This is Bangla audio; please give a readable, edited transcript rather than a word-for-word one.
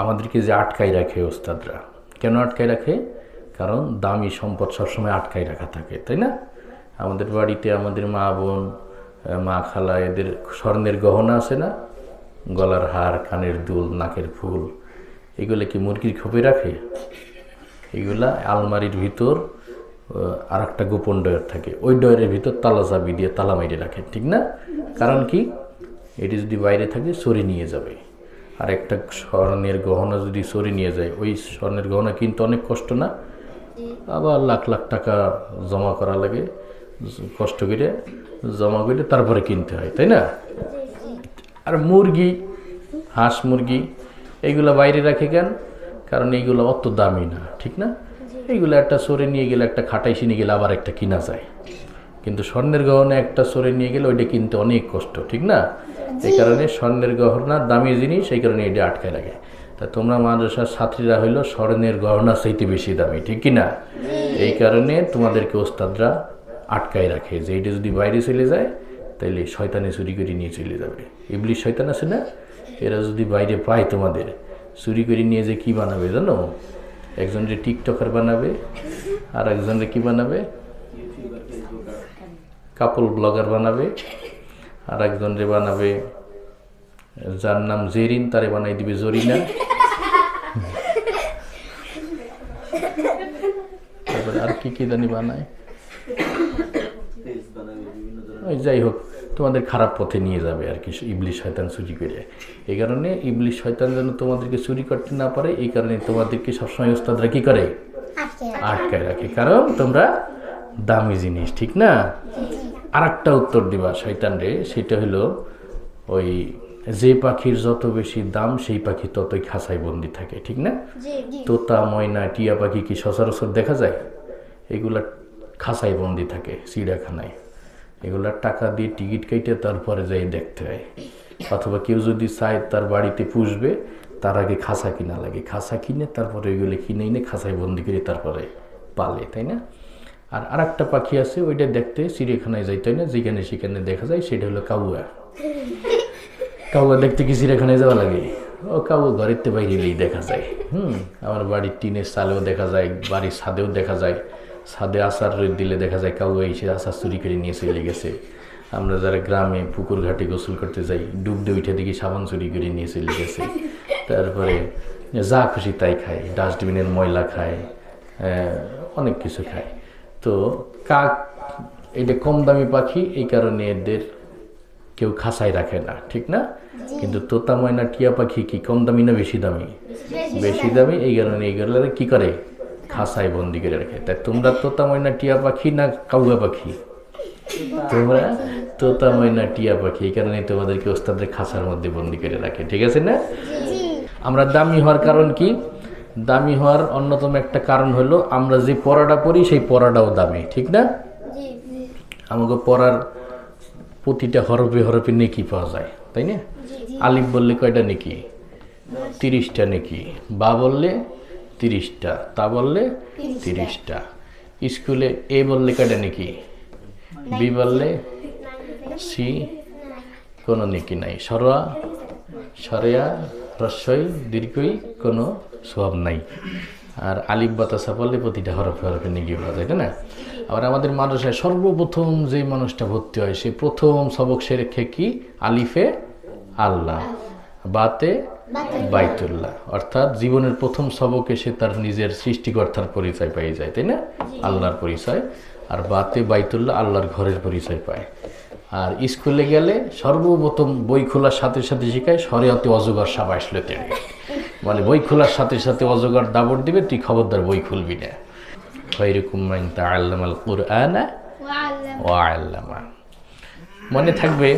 আমাদেরকে যে আটকাই রাখে ওস্তাদরা, কেন আটকাই রাখে? কারণ দামি সম্পদ সবসময় আটকাই রাখা থাকে, তাই না? আমাদের বাড়িতে আমাদের মা বোন, মা খালা, এদের স্বর্ণের গহনা আছে না, গলার হার, কানের দুল, নাকের ফুল, এগুলো কি মুরগির খোপে রাখে? এগুলা আলমারির ভিতর আর একটা গোপন ডয়ার থাকে, ওই ডয়ারের ভিতর তালা চাবি দিয়ে তালা মাইরে রাখে, ঠিক না? কারণ কি? এটি যদি বাইরে থাকে চুরি নিয়ে যাবে। আর একটা স্বর্ণের গহনা যদি চুরি নিয়ে যায়, ওই স্বর্ণের গহনা কিনতে অনেক কষ্ট না? আবার লাখ লাখ টাকা জমা করা লাগে, কষ্ট করে জমা করে তারপরে কিনতে হয়, তাই না? আর মুরগি, হাঁস মুরগি, এইগুলা বাইরে রাখে কেন? কারণ এইগুলো অত দামি না, ঠিক না? এইগুলো একটা সরে নিয়ে গেলে, একটা খাটাইছি নিয়ে গেলে আবার একটা কিনা যায়। কিন্তু স্বর্ণের গহনা একটা সরে নিয়ে গেলে ওইটা কিনতে অনেক কষ্ট, ঠিক না? এই কারণে স্বর্ণের গহনা দামি জিনিস, এই কারণে এটা আটকায় রাখে। তা তোমরা মাদ্রাসার ছাত্রীরা হইলো স্বর্ণের গহনা চাইতে বেশি দামি, ঠিক কিনা? এই কারণে তোমাদেরকে ওস্তাদরা আটকায় রাখে যে এটা যদি বাইরে চলে যায় তাইলে শয়তানে চুরি করে নিয়ে চলে যাবে। ইবলিশ শয়তান আছে না, এরা যদি বাইরে পায় তোমাদের, চুরি করে নিয়ে যে কি বানাবে জানো? একজনের টিকটকার বানাবে, আর একজনের কি বানাবে? কাপল ব্লগার বানাবে, আর একজনের বানাবে যার নাম জেরিন, তারে বানাই দিবে জরিনা। তারপরে আর কি কি জানি বানায়, ওই যাই হোক, তোমাদের খারাপ পথে নিয়ে যাবে আর কি ইবলিশ শয়তান চুরি করে। এই কারণে ইবলিশ শয়তান যেন তোমাদেরকে চুরি করতে না পারে, এই কারণে তোমাদেরকে সবসময় ওস্তাদরা কি করে? আটকায় রাখে, কারণ তোমরা দামি জিনিস, ঠিক না? আর একটা উত্তর দিবা শয়তান রে, সেটা হলো ওই যে পাখির যত বেশি দাম সেই পাখি ততই খাঁচায় বন্দি থাকে, ঠিক না? তোতা, ময়না, টিয়া পাখি কি সচরাচর দেখা যায়? এগুলা খাঁচায় বন্দি থাকে চিড়িয়াখানায়, এগুলা টাকা দিয়ে টিকিট কেটে তারপরে যাই দেখতে হয়। অথবা কেউ যদি চায় তার বাড়িতে পুষবে, তার আগে খাঁচা কিনা লাগে, খাঁচা কিনে তারপরে এগুলো কিনে এনে খাঁচায় বন্দি করে তারপরে পালে, তাই না? আর আরেকটা পাখি আছে, ওইটা দেখতে চিড়িয়াখানায় যাইতে হয় না, যেখানে সেখানে দেখা যায়, সেটা হলো কাউয়া। কাউয়া দেখতে কি চিড়িয়াখানায় যাওয়া লাগে? ও কাউয়া ঘরের তে বাইরেই দেখা যায়। আমার বাড়ির টিনের চালেও দেখা যায়, বাড়ির ছাদেও দেখা যায়। ছাদে আচার দিলে দেখা যায় কাউয়া এসে আচার চুরি করে নিয়ে চলে গেছে। আমরা যারা গ্রামে পুকুর ঘাটে গোসল করতে যাই, ডুব দিয়ে উঠে দেখি সাবান চুরি করে নিয়ে চলে গেছে। তারপরে যা খুশি তাই খায়, ডাস্টবিনের ময়লা খায়, অনেক কিছু খায়। তো কাক এটা কম দামি পাখি, এই কারণে এদের কেউ খাঁচায় রাখে না, ঠিক না? কিন্তু তোতা, ময়না, টিয়া পাখি কি কম দামি না বেশি দামি? বেশি দামি, এই কারণে এইগুলো কি করে? খাঁচায় বন্দি করে রাখে। তাই তোমরা তোতা, ময়না, টিয়া পাখি না কাউয়া পাখি? তোমরা তোতা, ময়না, টিয়া পাখি, এই কারণে তোমাদেরকে ওস্তাদের খাঁচার মধ্যে বন্দি করে রাখে, ঠিক আছে না? আমরা দামি হওয়ার কারণ কি? দামি হওয়ার অন্যতম একটা কারণ হলো আমরা যে পড়াটা পড়ি সেই পড়াটাও দামি, ঠিক না? আমাকে পড়ার প্রতিটা হরফে হরফে নেকি পাওয়া যায়, তাই না? আলিফ বললে কয়টা নেকি? 30টা নেকি। বা বললে 30টা, তা বললে 30টা। স্কুলে এ বললে কয়টা নেকি? বি বললে, সি কোনো নেকি নাই। সরোয়া, সরেয়া, রস্বই, দীর্ঘই কোনো সওয়াব নাই। আর আলিফ বাতাসা বললে প্রতিটা হরফে হরফে নেকি পাওয়া যায়, তাই না? আবার আমাদের মাদ্রাসায় সর্বপ্রথম যে মানুষটা ভর্তি হয়, সে প্রথম সবক শেখে কি? আলিফে আল্লাহ, বাতে বাইতুল্লাহ। অর্থাৎ জীবনের প্রথম সবকে সে তার নিজের সৃষ্টিকর্তার পরিচয় পেয়ে যায়, তাই না? আল্লাহর পরিচয়। আর বাতে বাইতুল্লাহ, আল্লাহর ঘরের পরিচয় পায়। আর স্কুলে গেলে সর্বপ্রথম বই খোলার সাথে সাথে শেখায় শরিয়তে অজগর সাপ আসলে তেড়ে, মানে বই খোলার সাথে সাথে অজগর দাবড় দিবে, তুই খবরদার বই খুলবি না। খায়রুকুম মান তাআল্লামাল কুরআনা ওয়া আল্লামা। মনে থাকবে